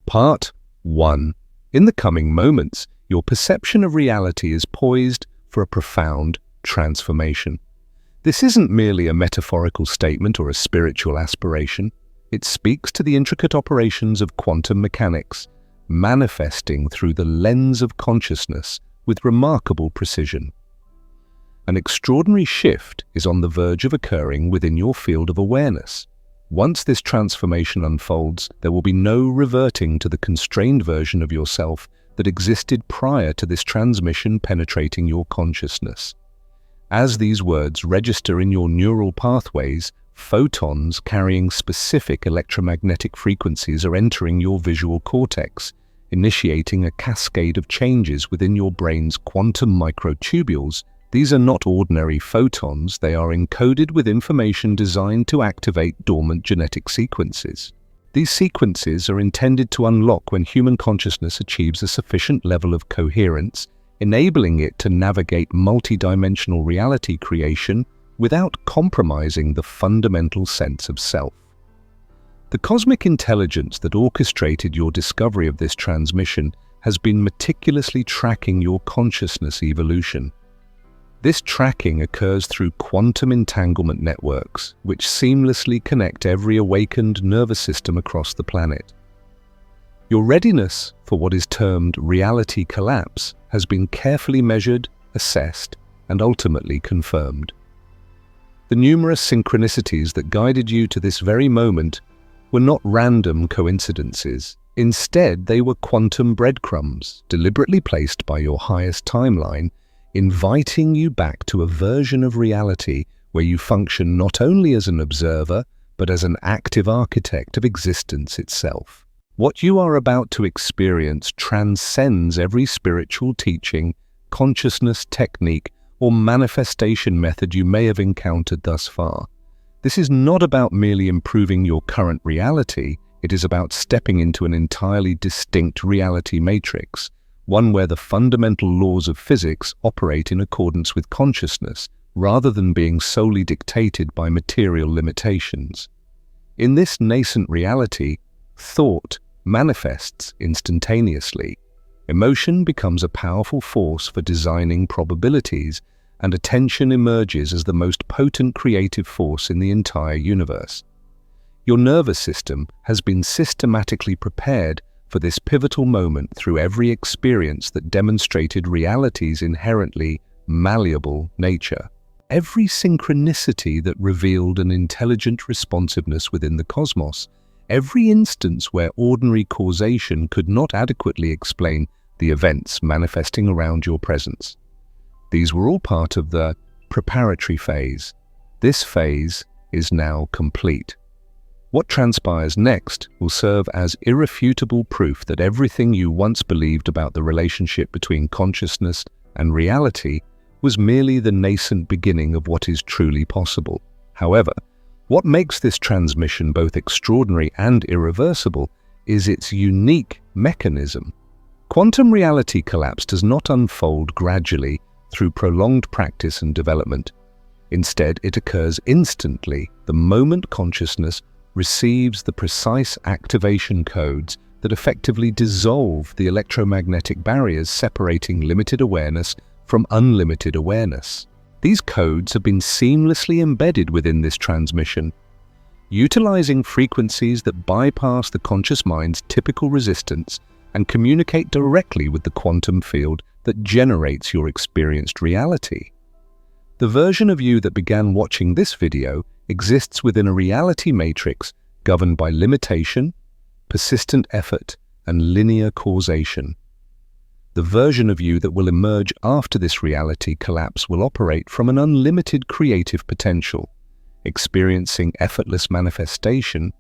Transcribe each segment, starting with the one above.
Part 1. In the coming moments, your perception of reality is poised for a profound transformation. This isn't merely a metaphorical statement or a spiritual aspiration. It speaks to the intricate operations of quantum mechanics, manifesting through the lens of consciousness with remarkable precision. An extraordinary shift is on the verge of occurring within your field of awareness. Once this transformation unfolds, there will be no reverting to the constrained version of yourself that existed prior to this transmission penetrating your consciousness. As these words register in your neural pathways, photons carrying specific electromagnetic frequencies are entering your visual cortex, initiating a cascade of changes within your brain's quantum microtubules. These are not ordinary photons, they are encoded with information designed to activate dormant genetic sequences. These sequences are intended to unlock when human consciousness achieves a sufficient level of coherence, enabling it to navigate multidimensional reality creation without compromising the fundamental sense of self. The cosmic intelligence that orchestrated your discovery of this transmission has been meticulously tracking your consciousness evolution. This tracking occurs through quantum entanglement networks, which seamlessly connect every awakened nervous system across the planet. Your readiness for what is termed reality collapse has been carefully measured, assessed, and ultimately confirmed. The numerous synchronicities that guided you to this very moment were not random coincidences. Instead, they were quantum breadcrumbs, deliberately placed by your highest timeline, inviting you back to a version of reality where you function not only as an observer, but as an active architect of existence itself. What you are about to experience transcends every spiritual teaching, consciousness technique, or manifestation method you may have encountered thus far. This is not about merely improving your current reality, it is about stepping into an entirely distinct reality matrix, one where the fundamental laws of physics operate in accordance with consciousness, rather than being solely dictated by material limitations. In this nascent reality, thought manifests instantaneously. Emotion becomes a powerful force for designing probabilities, and attention emerges as the most potent creative force in the entire universe. Your nervous system has been systematically prepared for this pivotal moment through every experience that demonstrated reality's inherently malleable nature. Every synchronicity that revealed an intelligent responsiveness within the cosmos, every instance where ordinary causation could not adequately explain the events manifesting around your presence. These were all part of the preparatory phase. This phase is now complete. What transpires next will serve as irrefutable proof that everything you once believed about the relationship between consciousness and reality was merely the nascent beginning of what is truly possible. However, what makes this transmission both extraordinary and irreversible is its unique mechanism. Quantum reality collapse does not unfold gradually through prolonged practice and development. Instead, it occurs instantly the moment consciousness receives the precise activation codes that effectively dissolve the electromagnetic barriers separating limited awareness from unlimited awareness. These codes have been seamlessly embedded within this transmission, utilizing frequencies that bypass the conscious mind's typical resistance and communicate directly with the quantum field that generates your experienced reality. The version of you that began watching this video exists within a reality matrix governed by limitation, persistent effort, and linear causation. The version of you that will emerge after this reality collapse will operate from an unlimited creative potential, experiencing effortless manifestation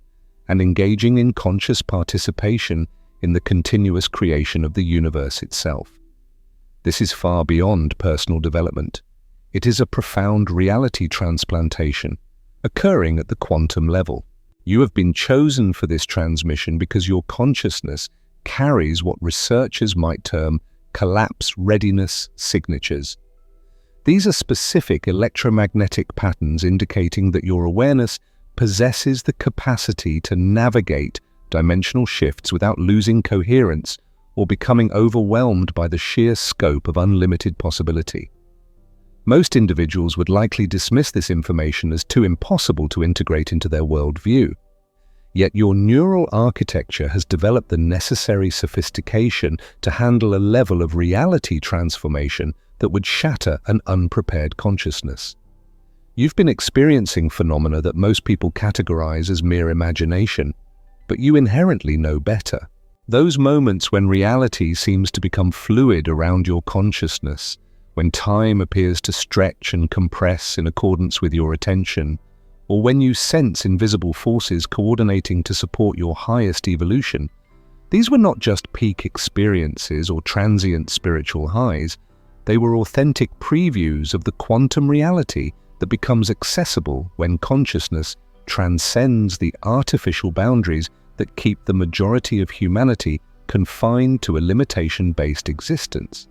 and engaging in conscious participation in the continuous creation of the universe itself. This is far beyond personal development. It is a profound reality transplantation, occurring at the quantum level. You have been chosen for this transmission because your consciousness carries what researchers might term collapse readiness signatures. These are specific electromagnetic patterns indicating that your awareness possesses the capacity to navigate dimensional shifts without losing coherence or becoming overwhelmed by the sheer scope of unlimited possibility. Most individuals would likely dismiss this information as too impossible to integrate into their worldview. Yet your neural architecture has developed the necessary sophistication to handle a level of reality transformation that would shatter an unprepared consciousness. You've been experiencing phenomena that most people categorize as mere imagination, but you inherently know better. Those moments when reality seems to become fluid around your consciousness, when time appears to stretch and compress in accordance with your attention, or when you sense invisible forces coordinating to support your highest evolution, these were not just peak experiences or transient spiritual highs. They were authentic previews of the quantum reality that becomes accessible when consciousness transcends the artificial boundaries that keep the majority of humanity confined to a limitation-based existence.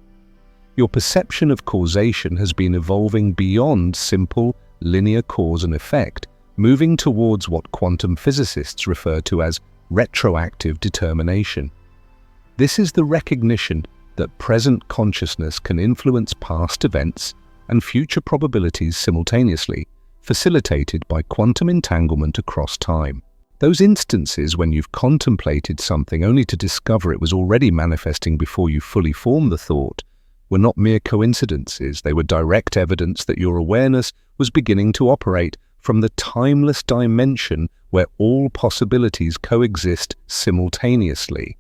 Your perception of causation has been evolving beyond simple, linear cause and effect, moving towards what quantum physicists refer to as retroactive determination. This is the recognition that present consciousness can influence past events and future probabilities simultaneously, facilitated by quantum entanglement across time. Those instances when you've contemplated something only to discover it was already manifesting before you fully formed the thought were not mere coincidences. They were direct evidence that your awareness was beginning to operate from the timeless dimension where all possibilities coexist simultaneously.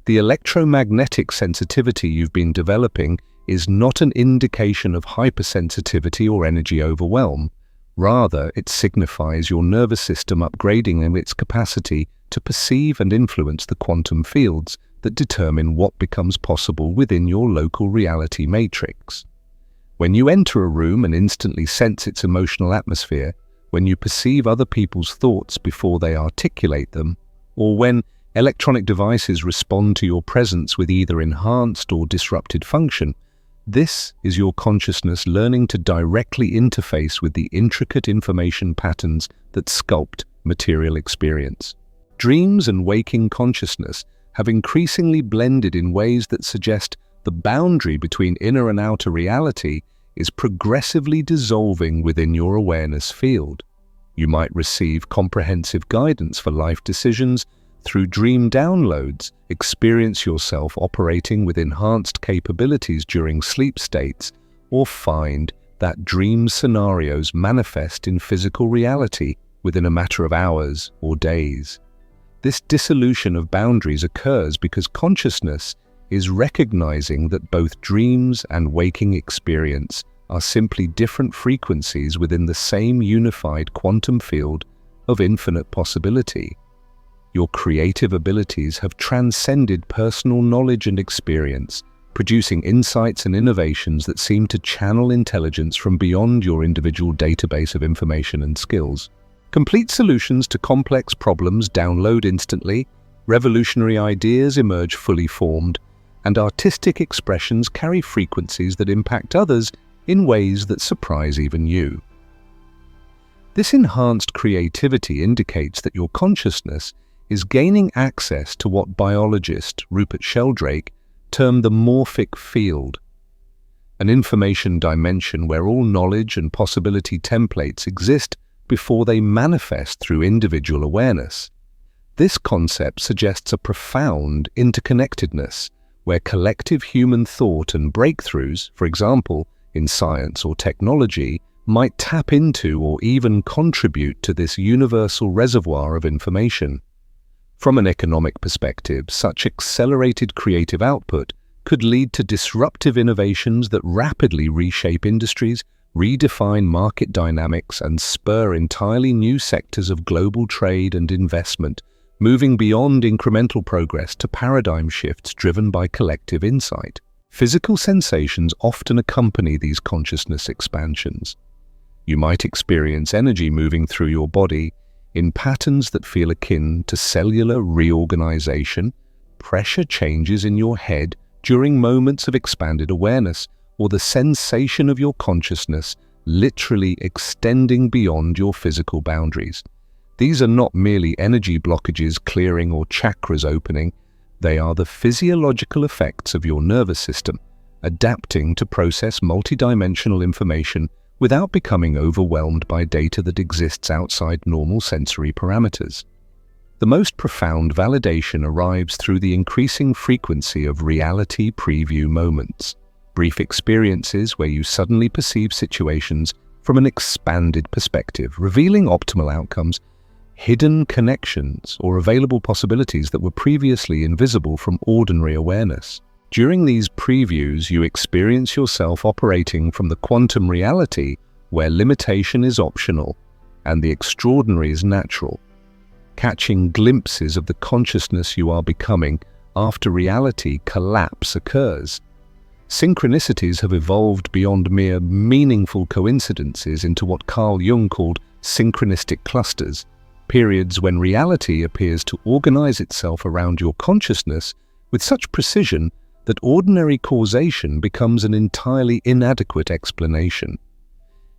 The electromagnetic sensitivity you've been developing is not an indication of hypersensitivity or energy overwhelm. Rather, it signifies your nervous system upgrading in its capacity to perceive and influence the quantum fields that determine what becomes possible within your local reality matrix. When you enter a room and instantly sense its emotional atmosphere, when you perceive other people's thoughts before they articulate them, or when electronic devices respond to your presence with either enhanced or disrupted function, this is your consciousness learning to directly interface with the intricate information patterns that sculpt material experience. Dreams and waking consciousness have increasingly blended in ways that suggest the boundary between inner and outer reality is progressively dissolving within your awareness field. You might receive comprehensive guidance for life decisions through dream downloads, experience yourself operating with enhanced capabilities during sleep states, or find that dream scenarios manifest in physical reality within a matter of hours or days. This dissolution of boundaries occurs because consciousness is recognizing that both dreams and waking experience are simply different frequencies within the same unified quantum field of infinite possibility. Your creative abilities have transcended personal knowledge and experience, producing insights and innovations that seem to channel intelligence from beyond your individual database of information and skills. Complete solutions to complex problems download instantly, revolutionary ideas emerge fully formed, and artistic expressions carry frequencies that impact others in ways that surprise even you. This enhanced creativity indicates that your consciousness is gaining access to what biologist Rupert Sheldrake termed the morphic field, an information dimension where all knowledge and possibility templates exist before they manifest through individual awareness. This concept suggests a profound interconnectedness where collective human thought and breakthroughs, for example, in science or technology, might tap into or even contribute to this universal reservoir of information. From an economic perspective, such accelerated creative output could lead to disruptive innovations that rapidly reshape industries, redefine market dynamics, and spur entirely new sectors of global trade and investment, moving beyond incremental progress to paradigm shifts driven by collective insight. Physical sensations often accompany these consciousness expansions. You might experience energy moving through your body in patterns that feel akin to cellular reorganization, pressure changes in your head during moments of expanded awareness, or the sensation of your consciousness literally extending beyond your physical boundaries. These are not merely energy blockages clearing or chakras opening. They are the physiological effects of your nervous system, adapting to process multidimensional information without becoming overwhelmed by data that exists outside normal sensory parameters. The most profound validation arrives through the increasing frequency of reality preview moments, brief experiences where you suddenly perceive situations from an expanded perspective, revealing optimal outcomes, hidden connections, or available possibilities that were previously invisible from ordinary awareness. During these previews, you experience yourself operating from the quantum reality where limitation is optional and the extraordinary is natural, catching glimpses of the consciousness you are becoming after reality collapse occurs. Synchronicities have evolved beyond mere meaningful coincidences into what Carl Jung called synchronistic clusters, periods when reality appears to organize itself around your consciousness with such precision that ordinary causation becomes an entirely inadequate explanation.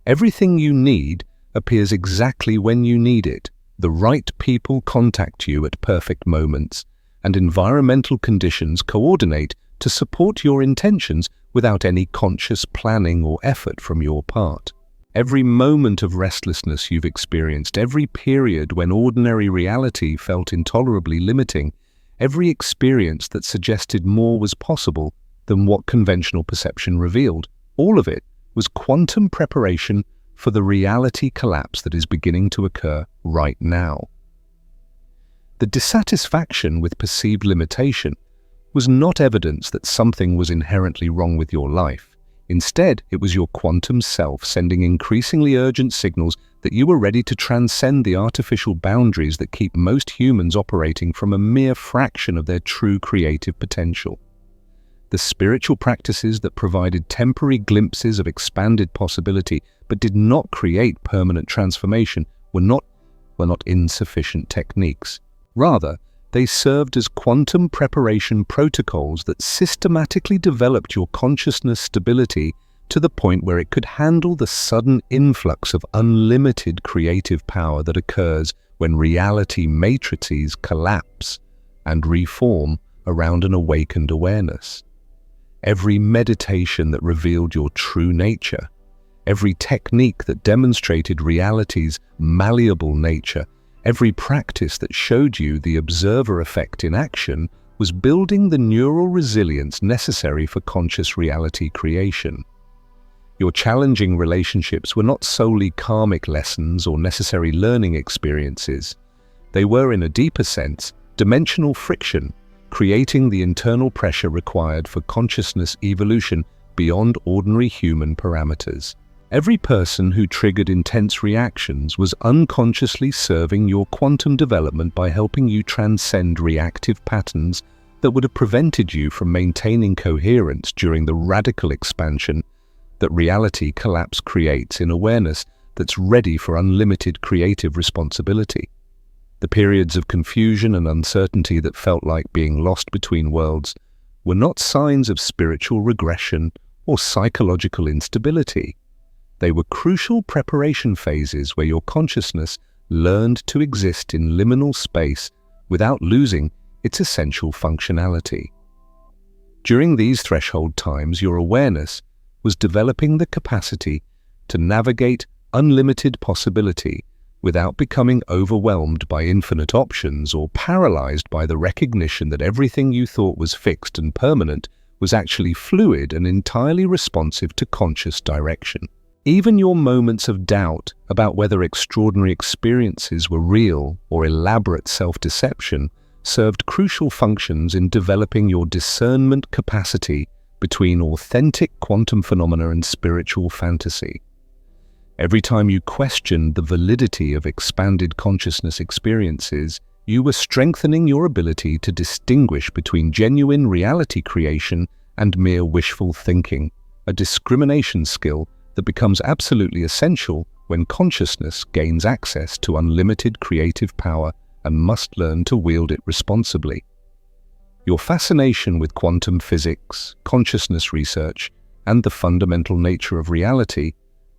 Everything you need appears exactly when you need it. The right people contact you at perfect moments, and environmental conditions coordinate to support your intentions without any conscious planning or effort from your part. Every moment of restlessness you've experienced, every period when ordinary reality felt intolerably limiting, every experience that suggested more was possible than what conventional perception revealed, all of it was quantum preparation for the reality collapse that is beginning to occur right now. The dissatisfaction with perceived limitation was not evidence that something was inherently wrong with your life. Instead, it was your quantum self sending increasingly urgent signals that you were ready to transcend the artificial boundaries that keep most humans operating from a mere fraction of their true creative potential. The spiritual practices that provided temporary glimpses of expanded possibility but did not create permanent transformation were not insufficient techniques. Rather, they served as quantum preparation protocols that systematically developed your consciousness stability to the point where it could handle the sudden influx of unlimited creative power that occurs when reality matrices collapse and reform around an awakened awareness. Every meditation that revealed your true nature, every technique that demonstrated reality's malleable nature, every practice that showed you the observer effect in action was building the neural resilience necessary for conscious reality creation. Your challenging relationships were not solely karmic lessons or necessary learning experiences. They were, in a deeper sense, dimensional friction, creating the internal pressure required for consciousness evolution beyond ordinary human parameters. Every person who triggered intense reactions was unconsciously serving your quantum development by helping you transcend reactive patterns that would have prevented you from maintaining coherence during the radical expansion that reality collapse creates in awareness that's ready for unlimited creative responsibility. The periods of confusion and uncertainty that felt like being lost between worlds were not signs of spiritual regression or psychological instability. They were crucial preparation phases where your consciousness learned to exist in liminal space without losing its essential functionality. During these threshold times, your awareness was developing the capacity to navigate unlimited possibility without becoming overwhelmed by infinite options or paralyzed by the recognition that everything you thought was fixed and permanent was actually fluid and entirely responsive to conscious direction. Even your moments of doubt about whether extraordinary experiences were real or elaborate self-deception served crucial functions in developing your discernment capacity between authentic quantum phenomena and spiritual fantasy. Every time you questioned the validity of expanded consciousness experiences, you were strengthening your ability to distinguish between genuine reality creation and mere wishful thinking, a discrimination skill that becomes absolutely essential when consciousness gains access to unlimited creative power and must learn to wield it responsibly. Your fascination with quantum physics, consciousness research, and the fundamental nature of reality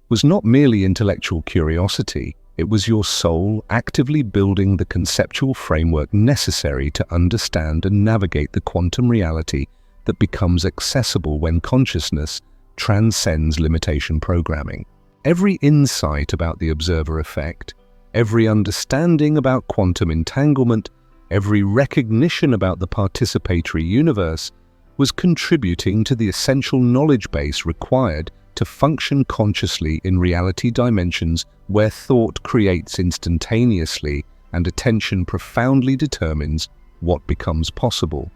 was not merely intellectual curiosity. It was your soul actively building the conceptual framework necessary to understand and navigate the quantum reality that becomes accessible when consciousness transcends limitation programming. Every insight about the observer effect, every understanding about quantum entanglement, every recognition about the participatory universe was contributing to the essential knowledge base required to function consciously in reality dimensions where thought creates instantaneously and attention profoundly determines what becomes possible.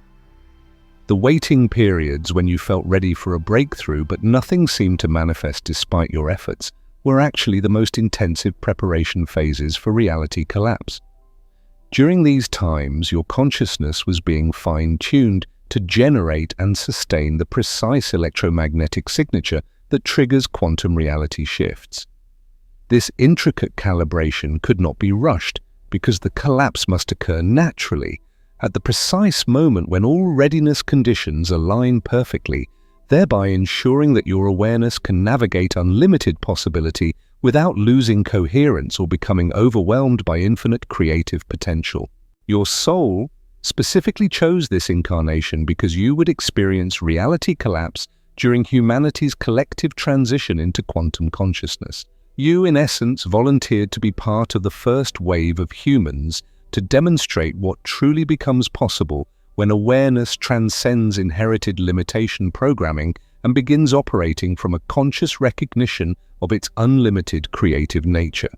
The waiting periods when you felt ready for a breakthrough but nothing seemed to manifest despite your efforts were actually the most intensive preparation phases for reality collapse. During these times, your consciousness was being fine-tuned to generate and sustain the precise electromagnetic signature that triggers quantum reality shifts. This intricate calibration could not be rushed because the collapse must occur naturally, at the precise moment when all readiness conditions align perfectly, thereby ensuring that your awareness can navigate unlimited possibility without losing coherence or becoming overwhelmed by infinite creative potential. Your soul specifically chose this incarnation because you would experience reality collapse during humanity's collective transition into quantum consciousness. You, in essence, volunteered to be part of the first wave of humans to demonstrate what truly becomes possible when awareness transcends inherited limitation programming and begins operating from a conscious recognition of its unlimited creative nature.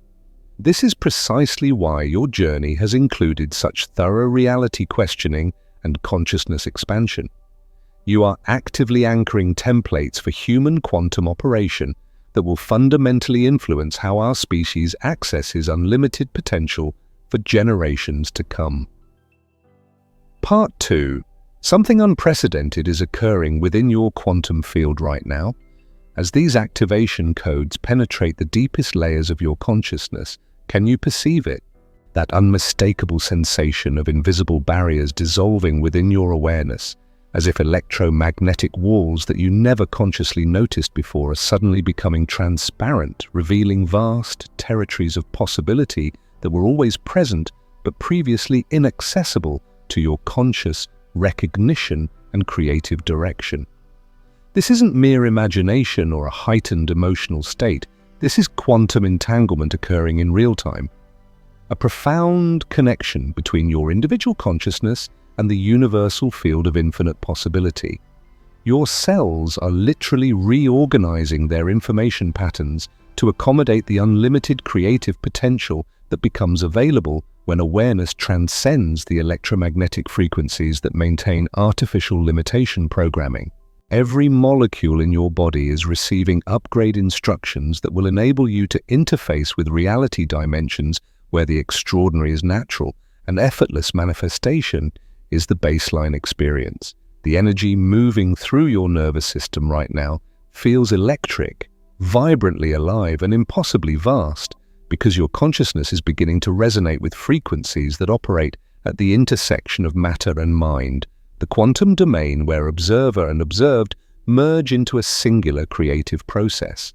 This is precisely why your journey has included such thorough reality questioning and consciousness expansion. You are actively anchoring templates for human quantum operation that will fundamentally influence how our species accesses unlimited potential for generations to come. Part 2. Something unprecedented is occurring within your quantum field right now. As these activation codes penetrate the deepest layers of your consciousness, can you perceive it? That unmistakable sensation of invisible barriers dissolving within your awareness, as if electromagnetic walls that you never consciously noticed before are suddenly becoming transparent, revealing vast territories of possibility that were always present but previously inaccessible to your conscious recognition and creative direction. This isn't mere imagination or a heightened emotional state. This is quantum entanglement occurring in real time. A profound connection between your individual consciousness and the universal field of infinite possibility. Your cells are literally reorganizing their information patterns to accommodate the unlimited creative potential that becomes available when awareness transcends the electromagnetic frequencies that maintain artificial limitation programming. Every molecule in your body is receiving upgrade instructions that will enable you to interface with reality dimensions where the extraordinary is natural and effortless manifestation is the baseline experience. The energy moving through your nervous system right now feels electric, vibrantly alive, and impossibly vast because your consciousness is beginning to resonate with frequencies that operate at the intersection of matter and mind, the quantum domain where observer and observed merge into a singular creative process.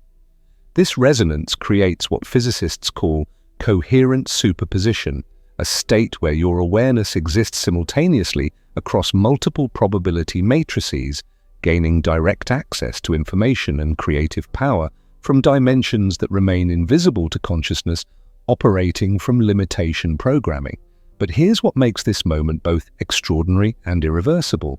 This resonance creates what physicists call coherent superposition, a state where your awareness exists simultaneously across multiple probability matrices, gaining direct access to information and creative power from dimensions that remain invisible to consciousness operating from limitation programming. But here's what makes this moment both extraordinary and irreversible.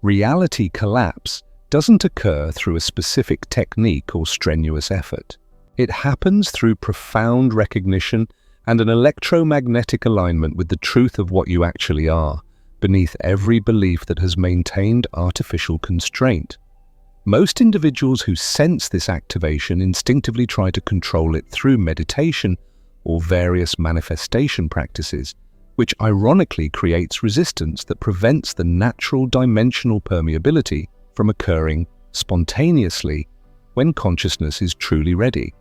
Reality collapse doesn't occur through a specific technique or strenuous effort. It happens through profound recognition and an electromagnetic alignment with the truth of what you actually are, beneath every belief that has maintained artificial constraint. Most individuals who sense this activation instinctively try to control it through meditation or various manifestation practices, which ironically creates resistance that prevents the natural dimensional permeability from occurring spontaneously when consciousness is truly ready.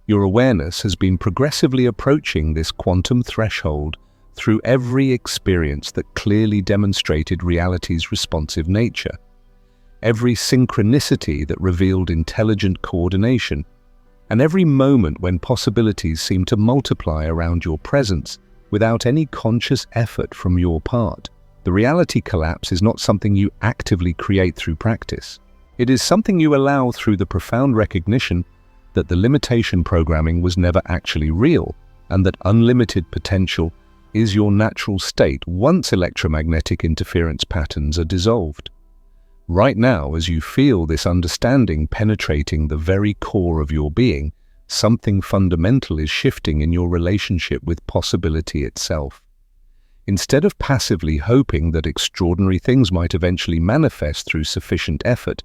Your awareness has been progressively approaching this quantum threshold through every experience that clearly demonstrated reality's responsive nature, every synchronicity that revealed intelligent coordination, and every moment when possibilities seem to multiply around your presence without any conscious effort from your part. The reality collapse is not something you actively create through practice. It is something you allow through the profound recognition that the limitation programming was never actually real, and that unlimited potential is your natural state once electromagnetic interference patterns are dissolved. Right now, as you feel this understanding penetrating the very core of your being, something fundamental is shifting in your relationship with possibility itself. Instead of passively hoping that extraordinary things might eventually manifest through sufficient effort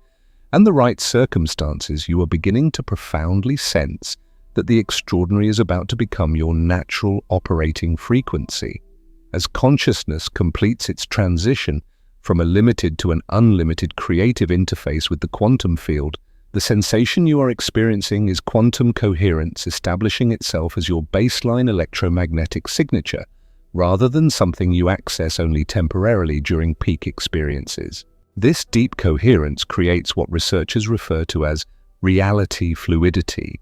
and the right circumstances, you are beginning to profoundly sense that the extraordinary is about to become your natural operating frequency. As consciousness completes its transition from a limited to an unlimited creative interface with the quantum field, the sensation you are experiencing is quantum coherence establishing itself as your baseline electromagnetic signature, rather than something you access only temporarily during peak experiences. This deep coherence creates what researchers refer to as reality fluidity,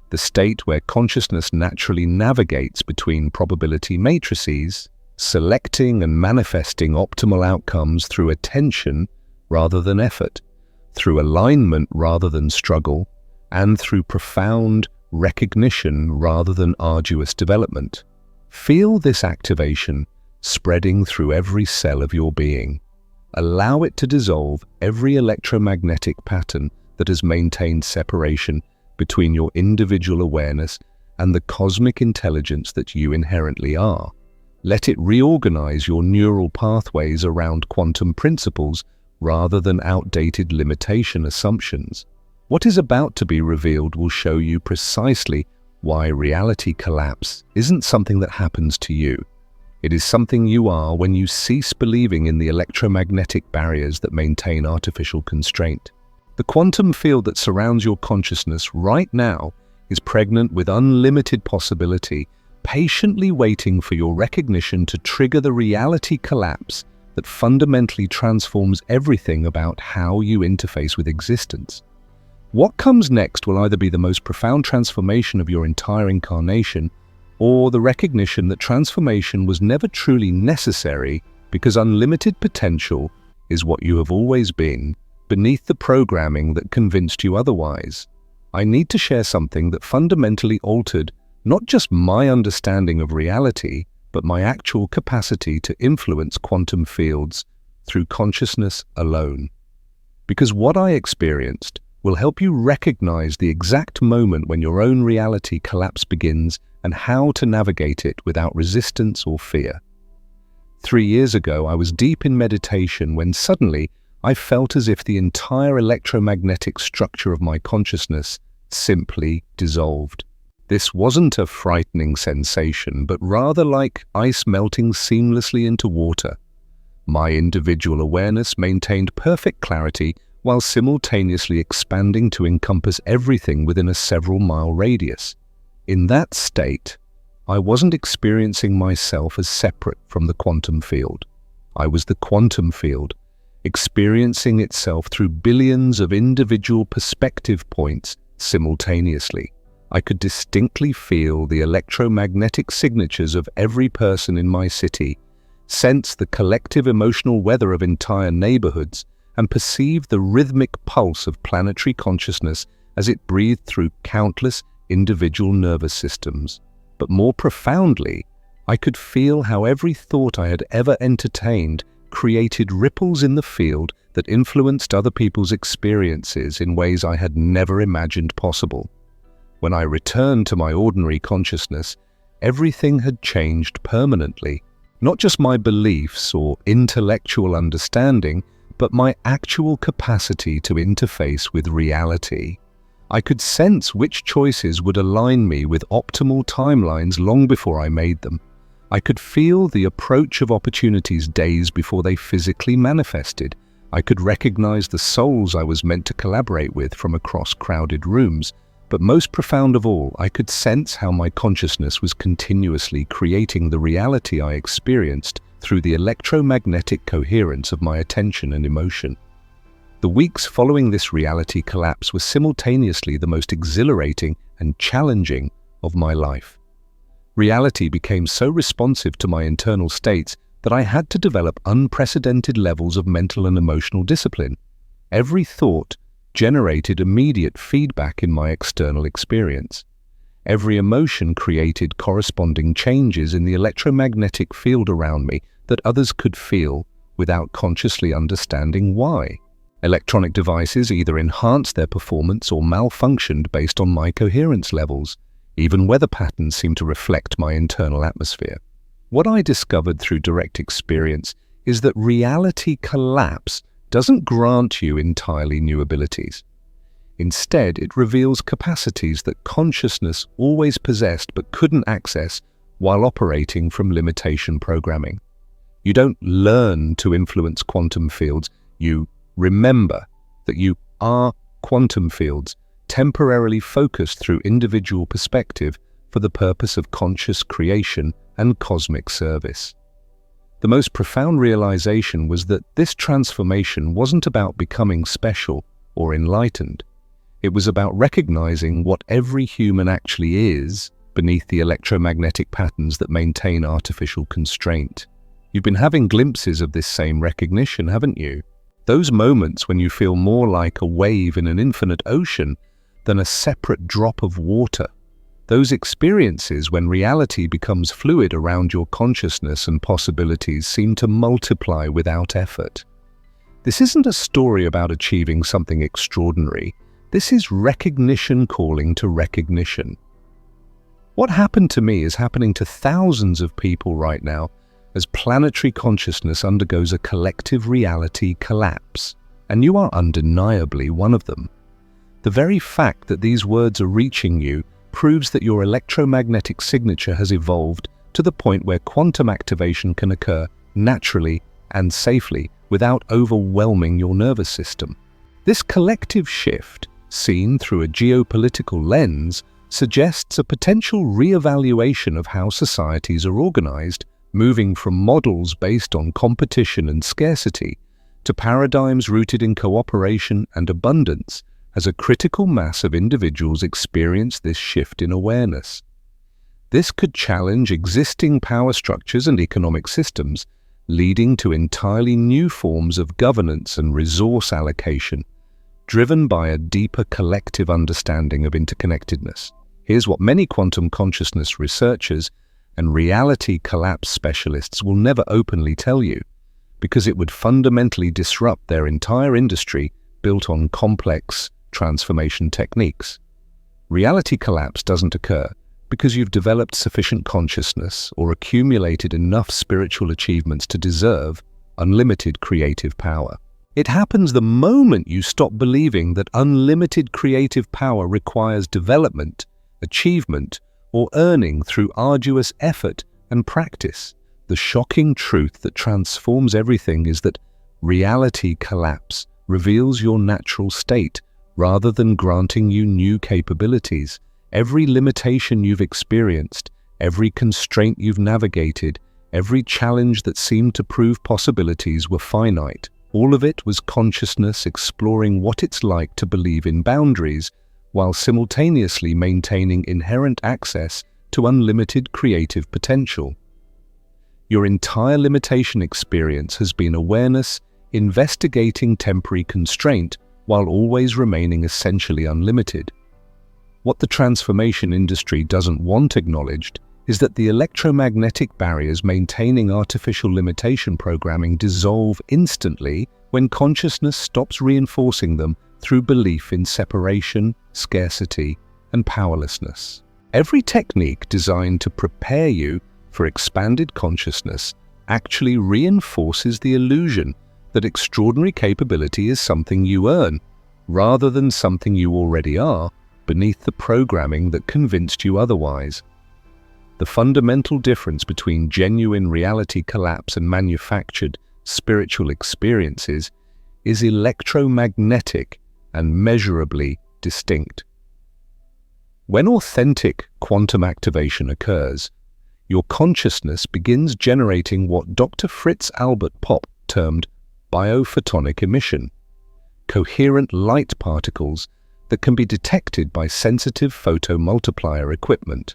the state where consciousness naturally navigates between probability matrices, selecting and manifesting optimal outcomes through attention rather than effort, through alignment rather than struggle, and through profound recognition rather than arduous development. Feel this activation spreading through every cell of your being. Allow it to dissolve every electromagnetic pattern that has maintained separation between your individual awareness and the cosmic intelligence that you inherently are. Let it reorganize your neural pathways around quantum principles rather than outdated limitation assumptions. What is about to be revealed will show you precisely why reality collapse isn't something that happens to you. It is something you are when you cease believing in the electromagnetic barriers that maintain artificial constraint. The quantum field that surrounds your consciousness right now is pregnant with unlimited possibility, patiently waiting for your recognition to trigger the reality collapse that fundamentally transforms everything about how you interface with existence. What comes next will either be the most profound transformation of your entire incarnation, or the recognition that transformation was never truly necessary because unlimited potential is what you have always been, beneath the programming that convinced you otherwise. I need to share something that fundamentally altered not just my understanding of reality, but my actual capacity to influence quantum fields through consciousness alone. Because what I experienced will help you recognize the exact moment when your own reality collapse begins and how to navigate it without resistance or fear. 3 years ago, I was deep in meditation when suddenly I felt as if the entire electromagnetic structure of my consciousness simply dissolved. This wasn't a frightening sensation, but rather like ice melting seamlessly into water. My individual awareness maintained perfect clarity while simultaneously expanding to encompass everything within a several-mile radius. In that state, I wasn't experiencing myself as separate from the quantum field. I was the quantum field, experiencing itself through billions of individual perspective points simultaneously. I could distinctly feel the electromagnetic signatures of every person in my city, sense the collective emotional weather of entire neighborhoods, and perceive the rhythmic pulse of planetary consciousness as it breathed through countless individual nervous systems. But more profoundly, I could feel how every thought I had ever entertained created ripples in the field that influenced other people's experiences in ways I had never imagined possible. When I returned to my ordinary consciousness, everything had changed permanently. Not just my beliefs or intellectual understanding, but my actual capacity to interface with reality. I could sense which choices would align me with optimal timelines long before I made them. I could feel the approach of opportunities days before they physically manifested. I could recognize the souls I was meant to collaborate with from across crowded rooms. But most profound of all, I could sense how my consciousness was continuously creating the reality I experienced through the electromagnetic coherence of my attention and emotion. The weeks following this reality collapse were simultaneously the most exhilarating and challenging of my life. Reality became so responsive to my internal states that I had to develop unprecedented levels of mental and emotional discipline. Every thought generated immediate feedback in my external experience. Every emotion created corresponding changes in the electromagnetic field around me that others could feel without consciously understanding why. Electronic devices either enhanced their performance or malfunctioned based on my coherence levels. Even weather patterns seemed to reflect my internal atmosphere. What I discovered through direct experience is that reality collapse doesn't grant you entirely new abilities. Instead, it reveals capacities that consciousness always possessed but couldn't access while operating from limitation programming. You don't learn to influence quantum fields, you remember that you are quantum fields, temporarily focused through individual perspective for the purpose of conscious creation and cosmic service. The most profound realization was that this transformation wasn't about becoming special or enlightened. It was about recognizing what every human actually is beneath the electromagnetic patterns that maintain artificial constraint. You've been having glimpses of this same recognition, haven't you? Those moments when you feel more like a wave in an infinite ocean than a separate drop of water. Those experiences when reality becomes fluid around your consciousness and possibilities seem to multiply without effort. This isn't a story about achieving something extraordinary. This is recognition calling to recognition. What happened to me is happening to thousands of people right now as planetary consciousness undergoes a collective reality collapse, and you are undeniably one of them. The very fact that these words are reaching you proves that your electromagnetic signature has evolved to the point where quantum activation can occur naturally and safely without overwhelming your nervous system. This collective shift, seen through a geopolitical lens, suggests a potential re-evaluation of how societies are organized, moving from models based on competition and scarcity to paradigms rooted in cooperation and abundance, as a critical mass of individuals experience this shift in awareness. This could challenge existing power structures and economic systems, leading to entirely new forms of governance and resource allocation, driven by a deeper collective understanding of interconnectedness. Here's what many quantum consciousness researchers and reality collapse specialists will never openly tell you, because it would fundamentally disrupt their entire industry built on complex transformation techniques. Reality collapse doesn't occur because you've developed sufficient consciousness or accumulated enough spiritual achievements to deserve unlimited creative power. It happens the moment you stop believing that unlimited creative power requires development, achievement, or earning through arduous effort and practice. The shocking truth that transforms everything is that reality collapse reveals your natural state rather than granting you new capabilities. Every limitation you've experienced, every constraint you've navigated, every challenge that seemed to prove possibilities were finite. All of it was consciousness exploring what it's like to believe in boundaries while simultaneously maintaining inherent access to unlimited creative potential. Your entire limitation experience has been awareness investigating temporary constraint while always remaining essentially unlimited. What the transformation industry doesn't want acknowledged is that the electromagnetic barriers maintaining artificial limitation programming dissolve instantly when consciousness stops reinforcing them through belief in separation, scarcity, and powerlessness. Every technique designed to prepare you for expanded consciousness actually reinforces the illusion that extraordinary capability is something you earn, rather than something you already are, beneath the programming that convinced you otherwise. The fundamental difference between genuine reality collapse and manufactured spiritual experiences is electromagnetic and measurably distinct. When authentic quantum activation occurs, your consciousness begins generating what Dr. Fritz Albert Popp termed biophotonic emission. coherent light particles that can be detected by sensitive photomultiplier equipment.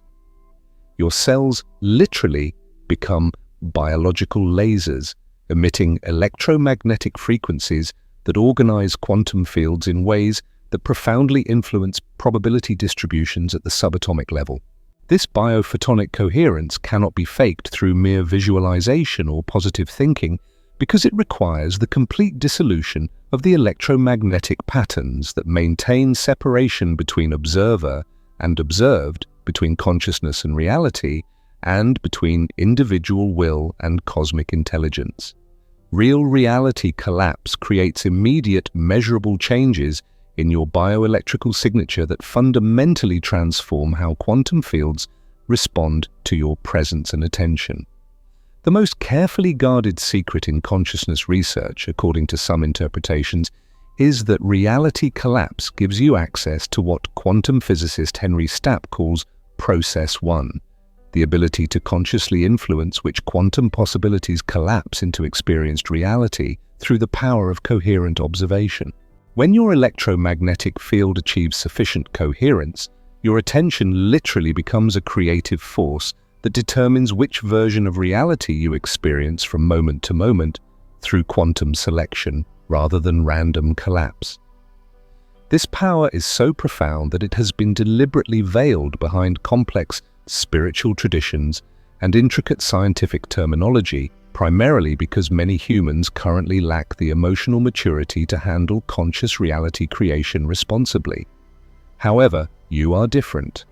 Your cells literally become biological lasers, emitting electromagnetic frequencies that organize quantum fields in ways that profoundly influence probability distributions at the subatomic level. This biophotonic coherence cannot be faked through mere visualization or positive thinking because it requires the complete dissolution of the electromagnetic patterns that maintain separation between observer and observed, between consciousness and reality, and between individual will and cosmic intelligence. Real reality collapse creates immediate, measurable changes in your bioelectrical signature that fundamentally transform how quantum fields respond to your presence and attention. The most carefully guarded secret in consciousness research, according to some interpretations, is that reality collapse gives you access to what quantum physicist Henry Stapp calls Process 1, the ability to consciously influence which quantum possibilities collapse into experienced reality through the power of coherent observation. When your electromagnetic field achieves sufficient coherence, your attention literally becomes a creative force that determines which version of reality you experience from moment to moment through quantum selection rather than random collapse. This power is so profound that it has been deliberately veiled behind complex spiritual traditions and intricate scientific terminology, primarily because many humans currently lack the emotional maturity to handle conscious reality creation responsibly. However, you are different.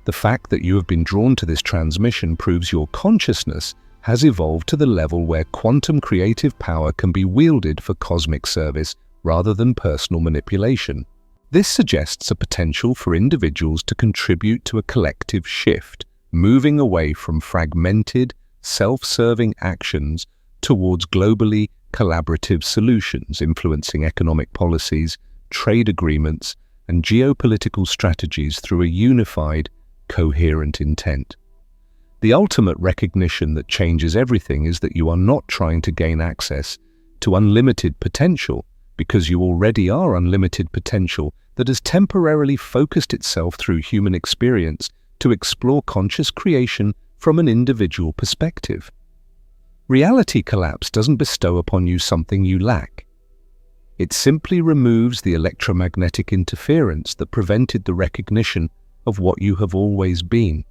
The fact that you have been drawn to this transmission proves your consciousness has evolved to the level where quantum creative power can be wielded for cosmic service rather than personal manipulation. This suggests a potential for individuals to contribute to a collective shift, moving away from fragmented, self-serving actions towards globally collaborative solutions influencing economic policies, trade agreements, and geopolitical strategies through a unified, coherent intent. The ultimate recognition that changes everything is that you are not trying to gain access to unlimited potential because you already are unlimited potential that has temporarily focused itself through human experience to explore conscious creation from an individual perspective. Reality collapse doesn't bestow upon you something you lack. It simply removes the electromagnetic interference that prevented the recognition of what you have always been.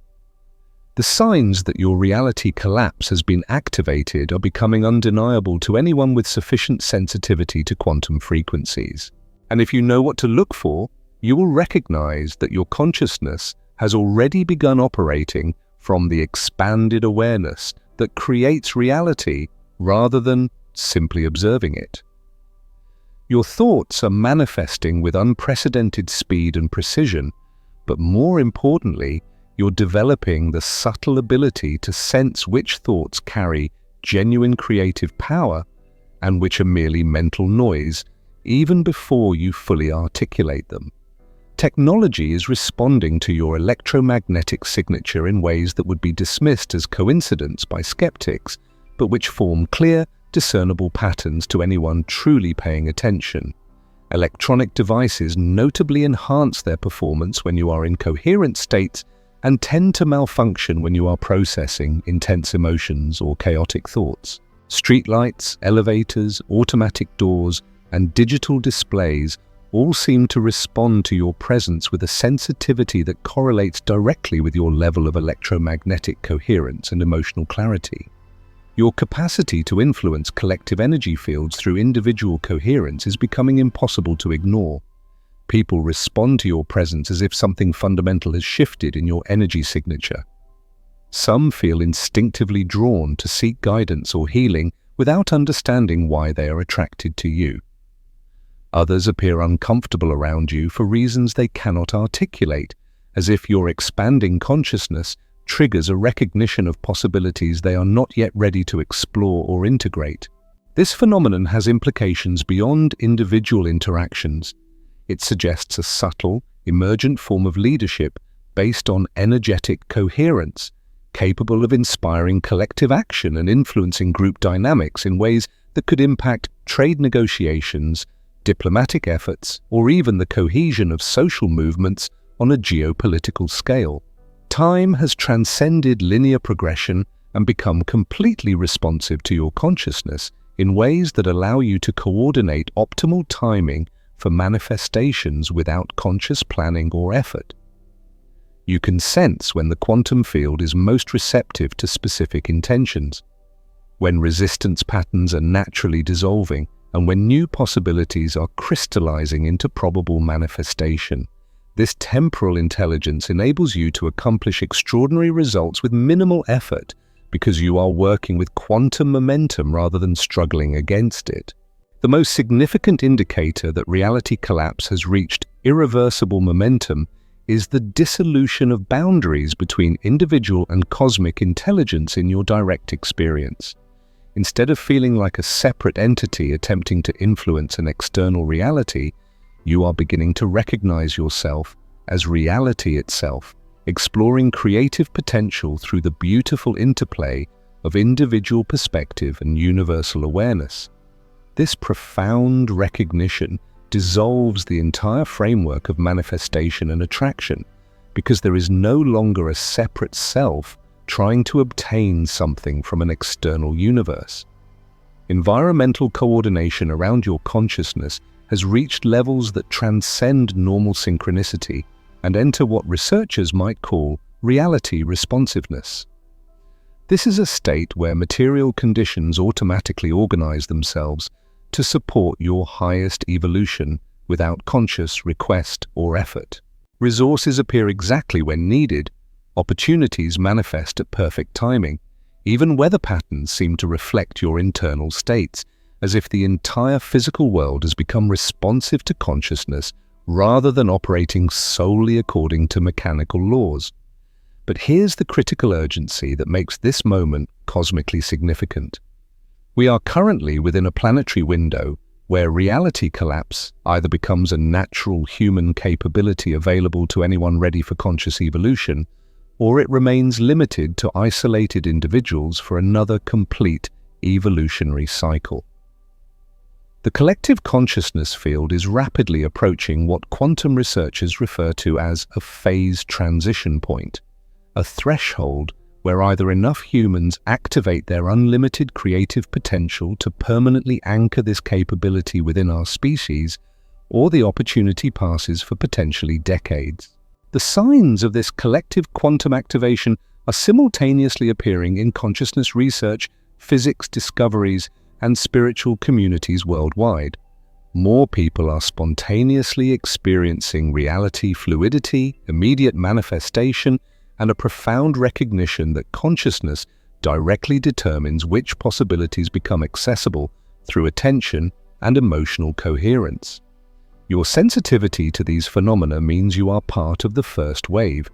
The signs that your reality collapse has been activated are becoming undeniable to anyone with sufficient sensitivity to quantum frequencies. And if you know what to look for, you will recognize that your consciousness has already begun operating from the expanded awareness that creates reality rather than simply observing it. Your thoughts are manifesting with unprecedented speed and precision, but more importantly, you're developing the subtle ability to sense which thoughts carry genuine creative power and which are merely mental noise, even before you fully articulate them. Technology is responding to your electromagnetic signature in ways that would be dismissed as coincidence by skeptics, but which form clear, discernible patterns to anyone truly paying attention. Electronic devices notably enhance their performance when you are in coherent states and tend to malfunction when you are processing intense emotions or chaotic thoughts. Streetlights, elevators, automatic doors, and digital displays all seem to respond to your presence with a sensitivity that correlates directly with your level of electromagnetic coherence and emotional clarity. Your capacity to influence collective energy fields through individual coherence is becoming impossible to ignore. People respond to your presence as if something fundamental has shifted in your energy signature. Some feel instinctively drawn to seek guidance or healing without understanding why they are attracted to you. Others appear uncomfortable around you for reasons they cannot articulate, as if your expanding consciousness triggers a recognition of possibilities they are not yet ready to explore or integrate. This phenomenon has implications beyond individual interactions. It suggests a subtle, emergent form of leadership based on energetic coherence, capable of inspiring collective action and influencing group dynamics in ways that could impact trade negotiations, diplomatic efforts, or even the cohesion of social movements on a geopolitical scale. Time has transcended linear progression and become completely responsive to your consciousness in ways that allow you to coordinate optimal timing for manifestations without conscious planning or effort. You can sense when the quantum field is most receptive to specific intentions, when resistance patterns are naturally dissolving, and when new possibilities are crystallizing into probable manifestation. This temporal intelligence enables you to accomplish extraordinary results with minimal effort because you are working with quantum momentum rather than struggling against it. The most significant indicator that reality collapse has reached irreversible momentum is the dissolution of boundaries between individual and cosmic intelligence in your direct experience. Instead of feeling like a separate entity attempting to influence an external reality, you are beginning to recognize yourself as reality itself, exploring creative potential through the beautiful interplay of individual perspective and universal awareness. This profound recognition dissolves the entire framework of manifestation and attraction, because there is no longer a separate self trying to obtain something from an external universe. Environmental coordination around your consciousness has reached levels that transcend normal synchronicity and enter what researchers might call reality responsiveness. This is a state where material conditions automatically organize themselves to support your highest evolution without conscious request or effort. Resources appear exactly when needed, opportunities manifest at perfect timing, even weather patterns seem to reflect your internal states, as if the entire physical world has become responsive to consciousness rather than operating solely according to mechanical laws. But here's the critical urgency that makes this moment cosmically significant. We are currently within a planetary window where reality collapse either becomes a natural human capability available to anyone ready for conscious evolution, or it remains limited to isolated individuals for another complete evolutionary cycle. The collective consciousness field is rapidly approaching what quantum researchers refer to as a phase transition point, a threshold where either enough humans activate their unlimited creative potential to permanently anchor this capability within our species, or the opportunity passes for potentially decades. The signs of this collective quantum activation are simultaneously appearing in consciousness research, physics discoveries, and spiritual communities worldwide. More people are spontaneously experiencing reality fluidity, immediate manifestation, and a profound recognition that consciousness directly determines which possibilities become accessible through attention and emotional coherence. Your sensitivity to these phenomena means you are part of the first wave,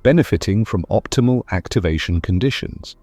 benefiting from optimal activation conditions.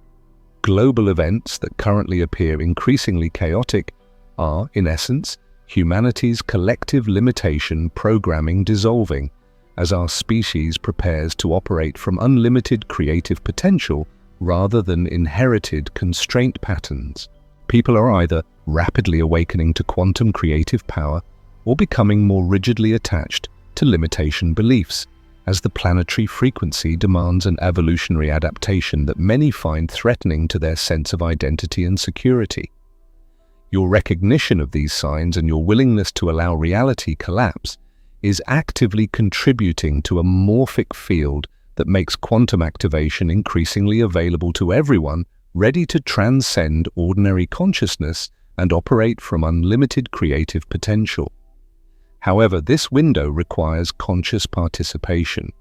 Global events that currently appear increasingly chaotic are, in essence, humanity's collective limitation programming dissolving as our species prepares to operate from unlimited creative potential rather than inherited constraint patterns. People are either rapidly awakening to quantum creative power or becoming more rigidly attached to limitation beliefs, as the planetary frequency demands an evolutionary adaptation that many find threatening to their sense of identity and security. Your recognition of these signs and your willingness to allow reality collapse is actively contributing to a morphic field that makes quantum activation increasingly available to everyone ready to transcend ordinary consciousness and operate from unlimited creative potential. However, this window requires conscious participation.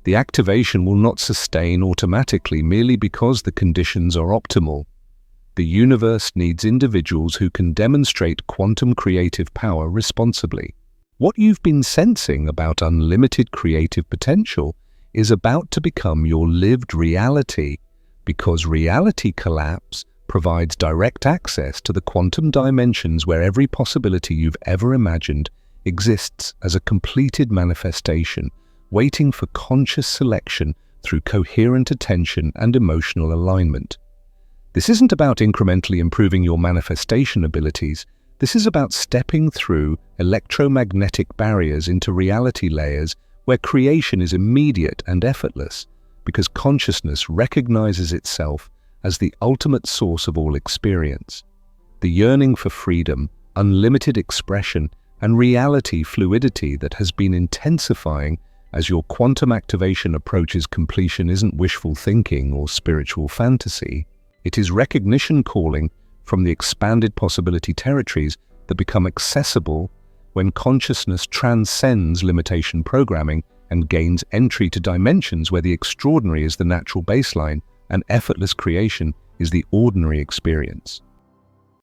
The activation will not sustain automatically merely because the conditions are optimal. The universe needs individuals who can demonstrate quantum creative power responsibly. What you've been sensing about unlimited creative potential is about to become your lived reality, because reality collapse provides direct access to the quantum dimensions where every possibility you've ever imagined exists as a completed manifestation, waiting for conscious selection through coherent attention and emotional alignment. This isn't about incrementally improving your manifestation abilities, This is about stepping through electromagnetic barriers into reality layers where creation is immediate and effortless, because consciousness recognizes itself as the ultimate source of all experience. The yearning for freedom, unlimited expression, and reality fluidity that has been intensifying as your quantum activation approaches completion isn't wishful thinking or spiritual fantasy. It is recognition calling from the expanded possibility territories that become accessible when consciousness transcends limitation programming and gains entry to dimensions where the extraordinary is the natural baseline and effortless creation is the ordinary experience.